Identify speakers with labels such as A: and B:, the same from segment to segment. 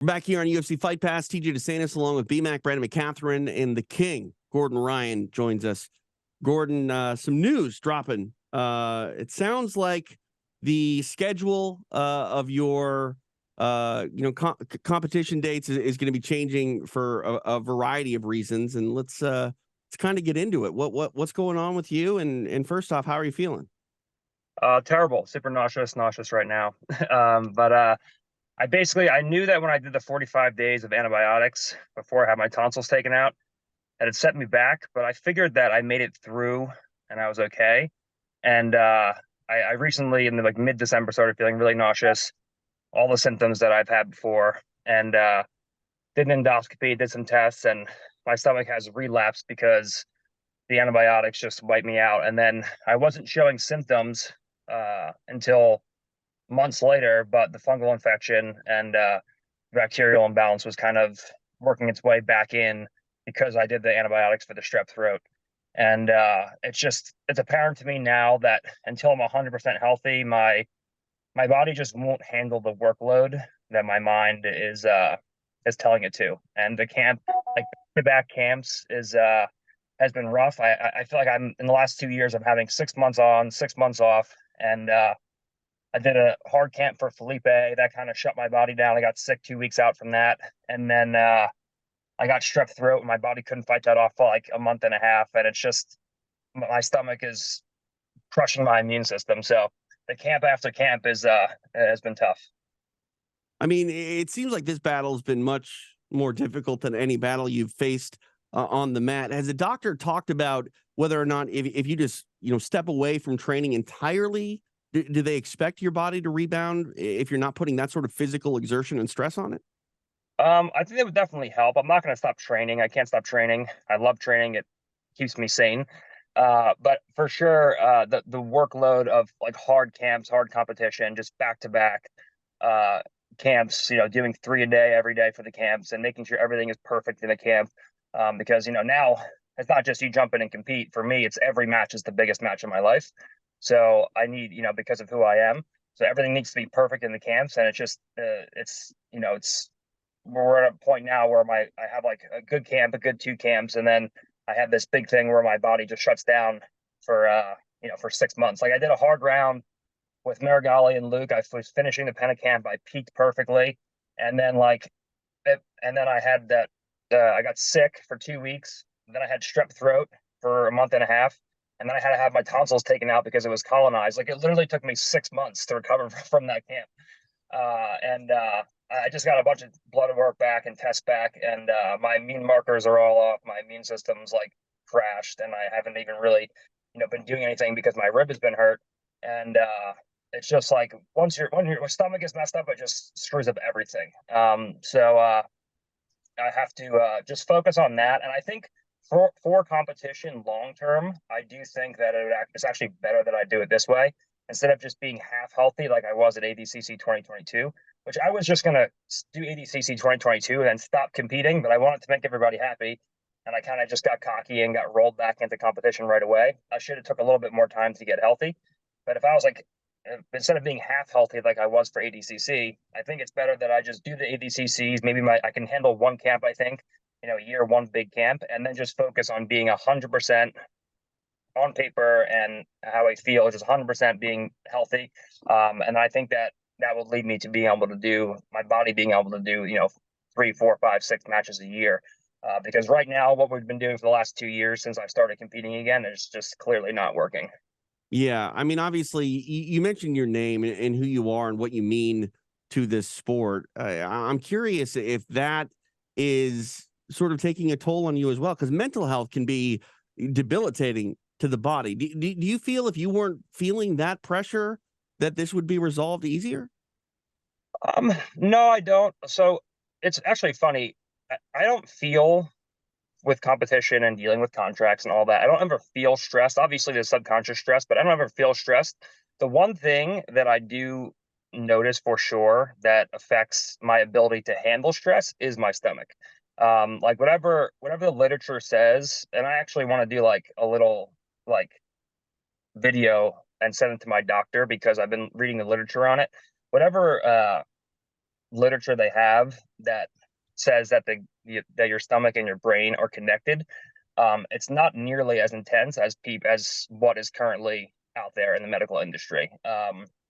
A: We're back here on UFC Fight Pass. TJ DeSantis along with BMac, Brandon McCatherine, and the King, Gordon Ryan, joins us. Gordon, some news dropping. It sounds like the schedule of your competition dates is going to be changing for a variety of reasons. And let's kind of get into it. What's going on with you? And first off, how are you feeling?
B: Terrible, super nauseous right now. But I knew that when I did the 45 days of antibiotics before I had my tonsils taken out, that it set me back. But I figured that I made it through and I was okay. And I recently, in the, like mid-December, started feeling really nauseous, all the symptoms that I've had before, and did an endoscopy, did some tests, and my stomach has relapsed because the antibiotics just wiped me out. And then I wasn't showing symptoms until months later, but the fungal infection and bacterial imbalance was kind of working its way back in because I did the antibiotics for the strep throat. And it's apparent to me now that until I'm 100% healthy, my body just won't handle the workload that my mind is telling it to. And the camp, like the back camps, is has been rough. I feel like I'm in the last 2 years I'm having 6 months on, 6 months off, and I did a hard camp for Felipe. That kind of shut my body down. I got sick 2 weeks out from that. And then I got strep throat and my body couldn't fight that off for like a month and a half. And it's just my stomach is crushing my immune system. So the camp after camp is has been tough.
A: I mean, it seems like this battle has been much more difficult than any battle you've faced on the mat. Has the doctor talked about whether or not if you just step away from training entirely, do they expect your body to rebound if you're not putting that sort of physical exertion and stress on it?
B: I think it would definitely help. I'm not going to stop training. I can't stop training. I love training. It keeps me sane. But for sure, the workload of like hard camps, hard competition, just back to back camps. Doing 3 a day every day for the camps and making sure everything is perfect in the camp. Because now it's not just you jump in and compete. For me, it's every match is the biggest match of my life. So I need, because of who I am. So everything needs to be perfect in the camps, and it's just it's we're at a point now where I have like a good camp, a good 2 camps, and then I have this big thing where my body just shuts down for for 6 months. Like I did a hard round with Marigali and Luke. I was finishing the Penta camp. I peaked perfectly, and then and then I had that. I got sick for 2 weeks. Then I had strep throat for a month and a half, and then I had to have my tonsils taken out because it was colonized. Like it literally took me 6 months to recover from that camp. And I just got a bunch of blood work back and tests back, and my immune markers are all off. My immune system's like crashed, and I haven't even really, been doing anything because my rib has been hurt. And it's just like when your stomach is messed up, it just screws up everything. So I have to just focus on that. And I think for competition long term, I do think that it's actually better that I do it this way instead of just being half healthy like I was at ADCC 2022, which I was just going to do ADCC 2022 and then stop competing, but I wanted to make everybody happy. And I kind of just got cocky and got rolled back into competition right away. I should have took a little bit more time to get healthy. But if I was like, instead of being half healthy like I was for ADCC, I think it's better that I just do the ADCCs. Maybe I can handle one camp, I think, a year, one big camp, and then just focus on being 100% on paper and how I feel, just 100% being healthy. And I think that will lead me to being able to do my body being able to do, 3, 4, 5, 6 matches a year. Because right now, what we've been doing for the last 2 years since I started competing again is just clearly not working.
A: Yeah, I mean, obviously, you mentioned your name and who you are and what you mean to this sport. I'm curious if that is sort of taking a toll on you as well, because mental health can be debilitating to the body. Do you feel if you weren't feeling that pressure, that this would be resolved easier?
B: No, I don't. So it's actually funny. I don't feel with competition and dealing with contracts and all that. I don't ever feel stressed. Obviously, there's subconscious stress, but I don't ever feel stressed. The one thing that I do notice for sure that affects my ability to handle stress is my stomach. Like whatever the literature says, and I actually want to do like a little like video and send it to my doctor because I've been reading the literature on it. Whatever literature they have that says that that your stomach and your brain are connected, it's not nearly as intense as what is currently out there in the medical industry.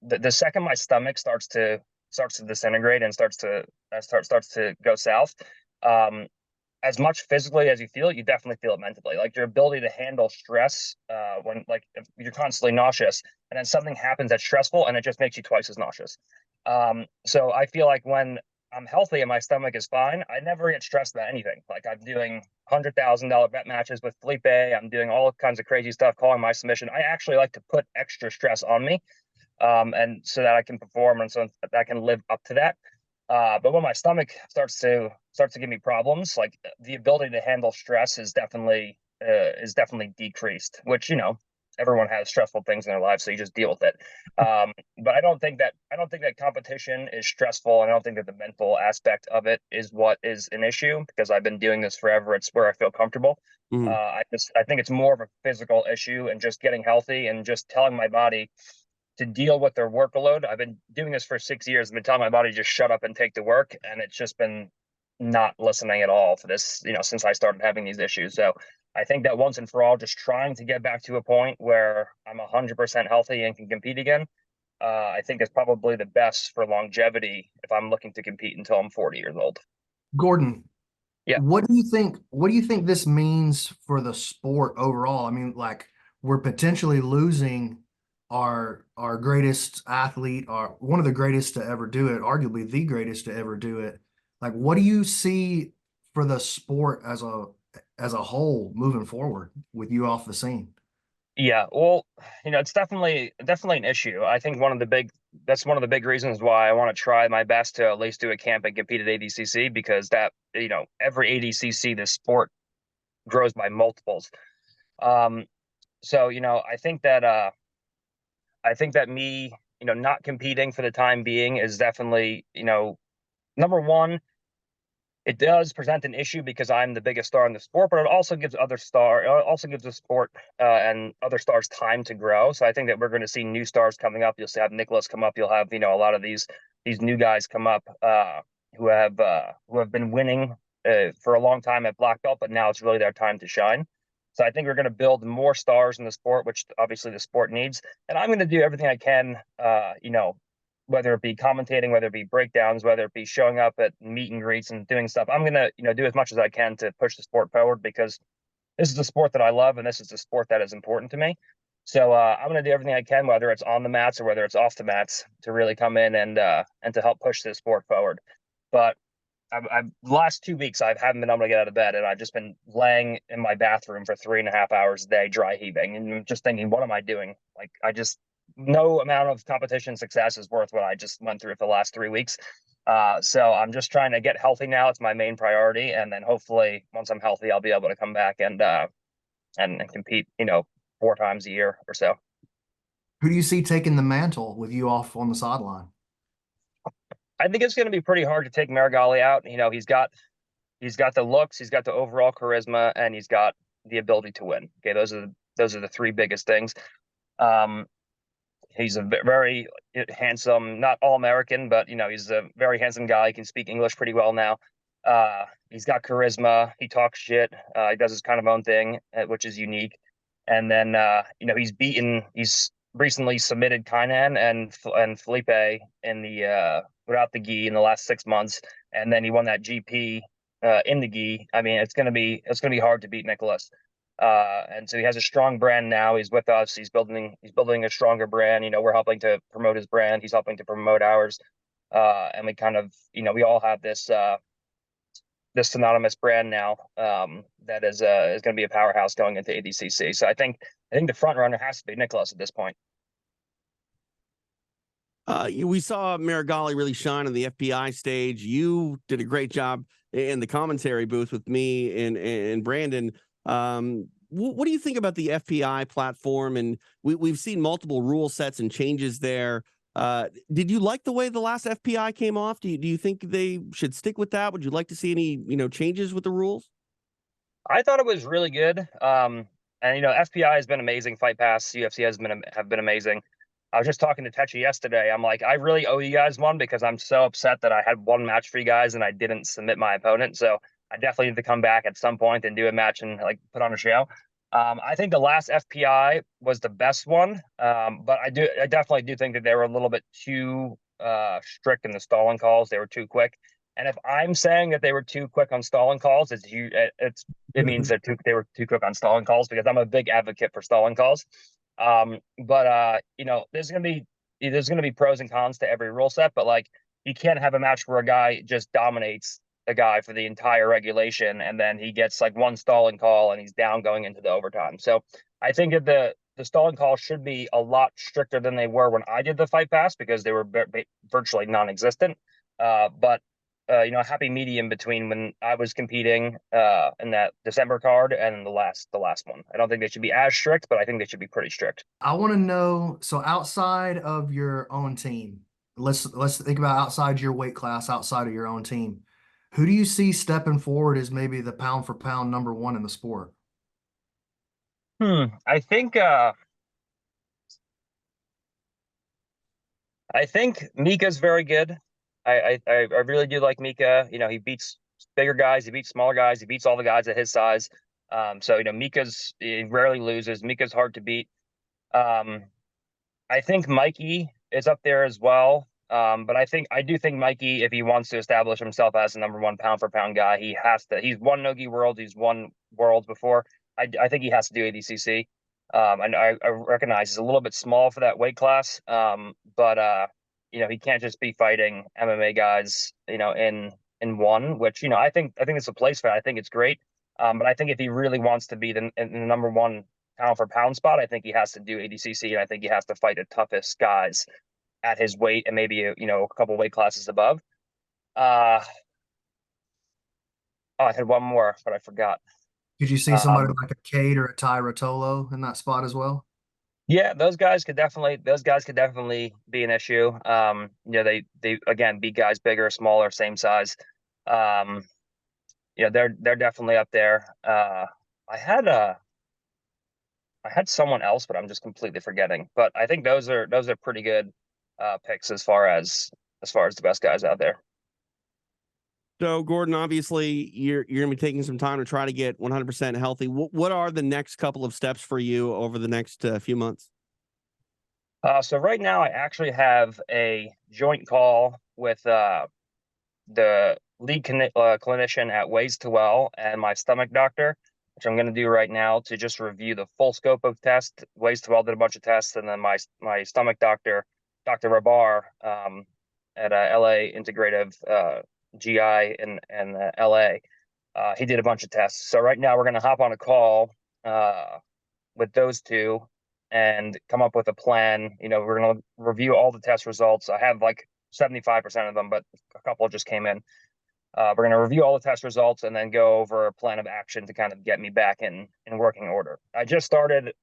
B: The second my stomach starts to disintegrate and starts to go south, um, as much physically as you feel it, you definitely feel it mentally. Like your ability to handle stress, when like if you're constantly nauseous, and then something happens that's stressful, and it just makes you twice as nauseous. So I feel like when I'm healthy and my stomach is fine, I never get stressed about anything. Like I'm doing $100,000 bet matches with Felipe. I'm doing all kinds of crazy stuff, calling my submission. I actually like to put extra stress on me, and so that I can perform and so that I can live up to that. But when my stomach starts to give me problems, like the ability to handle stress is definitely decreased. Which everyone has stressful things in their lives, so you just deal with it. But I don't think that competition is stressful. And I don't think that the mental aspect of it is what is an issue because I've been doing this forever. It's where I feel comfortable.
A: Mhm.
B: I think it's more of a physical issue and just getting healthy and just telling my body to deal with their workload. I've been doing this for 6 years. I've been telling my body to just shut up and take the work, and it's just been not listening at all for this, since I started having these issues. So I think that once and for all, just trying to get back to a point where I'm 100% healthy and can compete again, I think is probably the best for longevity if I'm looking to compete until I'm 40 years old.
C: Gordon,
B: Yeah.
C: what do you think this means for the sport overall? I mean, like we're potentially losing our greatest athlete, our one of the greatest to ever do it, arguably the greatest to ever do it. Like, what do you see for the sport as a whole moving forward with you off the scene?
B: Yeah, well, it's definitely an issue. I think that's one of the big reasons why I want to try my best to at least do a camp and compete at ADCC because every ADCC this sport grows by multiples. Um, so I think that me not competing for the time being is definitely number one. It does present an issue because I'm the biggest star in the sport, but it also gives the sport and other stars time to grow. So I think that we're going to see new stars coming up. You'll have Nicholas come up. You'll have a lot of these new guys come up who have been winning for a long time at black belt, but now it's really their time to shine. So I think we're going to build more stars in the sport, which obviously the sport needs. And I'm going to do everything I can, whether it be commentating, whether it be breakdowns, whether it be showing up at meet and greets and doing stuff. I'm going to, do as much as I can to push the sport forward because this is the sport that I love and this is the sport that is important to me. So I'm going to do everything I can, whether it's on the mats or whether it's off the mats, to really come in and to help push this sport forward. But the last 2 weeks I haven't been able to get out of bed, and I've just been laying in my bathroom for 3.5 hours a day, dry heaving, and just thinking, what am I doing? Like no amount of competition success is worth what I just went through for the last 3 weeks. So I'm just trying to get healthy now. It's my main priority, and then hopefully once I'm healthy, I'll be able to come back and compete, 4 times a year or so.
C: Who do you see taking the mantle with you off on the sideline?
B: I think it's going to be pretty hard to take Marigali out. He's got the looks, he's got the overall charisma, and he's got the ability to win. Okay, those are the three biggest things. He's a very handsome, not all American, but he's a very handsome guy. He can speak English pretty well now. He's got charisma. He talks shit. He does his kind of own thing, which is unique. And then he's recently submitted Kainan and Felipe in the without the gi in the last 6 months, and then he won that GP in the gi. I mean, it's gonna be hard to beat Nicholas. And so he has a strong brand now. He's with us. He's building a stronger brand. We're helping to promote his brand. He's helping to promote ours. And we kind of, we all have this synonymous brand now that is going to be a powerhouse going into ADCC. So I think the front runner has to be Nicholas at this point.
A: We saw Marigali really shine on the FPI stage. You did a great job in the commentary booth with me and Brandon. What do you think about the FPI platform? And we've seen multiple rule sets and changes there. Did you like the way the last FPI came off? Do you think they should stick with that? Would you like to see any changes with the rules?
B: I thought it was really good. And FPI has been amazing. Fight Pass, UFC have been amazing. I was just talking to Techi yesterday. I'm like, I really owe you guys one because I'm so upset that I had one match for you guys and I didn't submit my opponent. So I definitely need to come back at some point and do a match and like put on a show. I think the last FPI was the best one, but I definitely do think that they were a little bit too strict in the stalling calls. They were too quick. And if I'm saying that they were too quick on stalling calls, it means they were too quick on stalling calls because I'm a big advocate for stalling calls. But you know, there's gonna be pros and cons to every rule set, but like you can't have a match where a guy just dominates a guy for the entire regulation and then he gets like one stalling call and he's down going into the overtime. So I think that the stalling call should be a lot stricter than they were when I did the fight pass because they were virtually non-existent. But you know, a happy medium between when I was competing in that December card and the last one. I don't think they should be as strict, but I think they should be pretty strict.
C: I want to know, so outside of your own team, let's think about outside your weight class, outside of your own team. Who do you see stepping forward as maybe the pound for pound #1 in the sport?
B: I think Mika's very good. I really do like Mika. You know, he beats bigger guys, he beats smaller guys, he beats all the guys at his size. So you know, he rarely loses. Mika's hard to beat. I think Mikey is up there as well. But I do think Mikey, if he wants to establish himself as the #1 pound for pound guy, he has to. He's won Nogi World, he's won Worlds before. I think he has to do ADCC. And I recognize he's a little bit small for that weight class. But you know, he can't just be fighting MMA guys, you know, in one, which, you know, I think it's a place for it. I think it's great. But I think if he really wants to be the #1 pound for pound spot, I think he has to do ADCC, and I think he has to fight the toughest guys at his weight and maybe you know, a couple weight classes above. Oh, I had one more, but I forgot.
C: Could you see somebody
B: Um,
C: like a Cade or a Ty Rotolo in that spot as well?
B: yeah, those guys could definitely be an issue. You know, they again beat guys bigger, smaller, same size. Um, you know, they're definitely up there. I had I had someone else, but I'm just completely forgetting. But I think those are pretty good picks as far as the best guys out there.
A: So, Gordon, obviously, you're going to be taking some time to try to get 100% healthy. What are the next couple of steps for you over the next few months?
B: So right now, I actually have a joint call with the lead clinician at Ways to Well and my stomach doctor, which I'm going to do right now to just review the full scope of tests. Ways to Well did a bunch of tests, and then my stomach doctor, Dr. Rabar, at LA Integrative GI in LA, he did a bunch of tests. So right now we're going to hop on a call with those two and come up with a plan. You know, we're going to review all the test results. I have like 75% of them, but a couple just came in. We're going to review all the test results and then go over a plan of action to kind of get me back in working order. I just started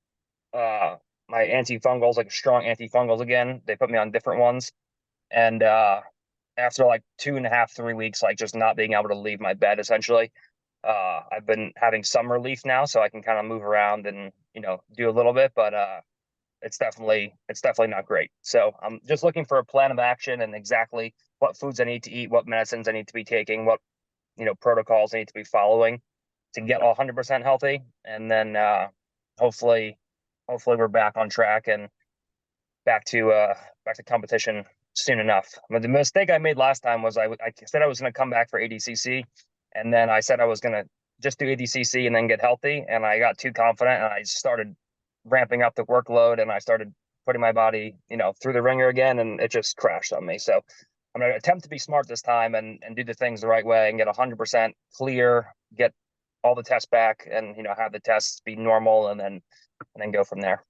B: my antifungals, like strong antifungals again. They put me on different ones. And after like 2.5, 3 weeks, like just not being able to leave my bed, essentially, I've been having some relief now, so I can kind of move around and, you know, do a little bit, but it's definitely not great. So I'm just looking for a plan of action and exactly what foods I need to eat, what medicines I need to be taking, what, you know, protocols I need to be following to get 100% healthy, and then hopefully we're back on track and back to competition soon enough. But the mistake I made last time was I said I was going to come back for ADCC, and then I said I was going to just do ADCC and then get healthy, and I got too confident and I started ramping up the workload and I started putting my body, you know, through the ringer again, and it just crashed on me. So I'm going to attempt to be smart this time and do the things the right way and get 100% clear, get all the tests back, and, you know, have the tests be normal, and then go from there.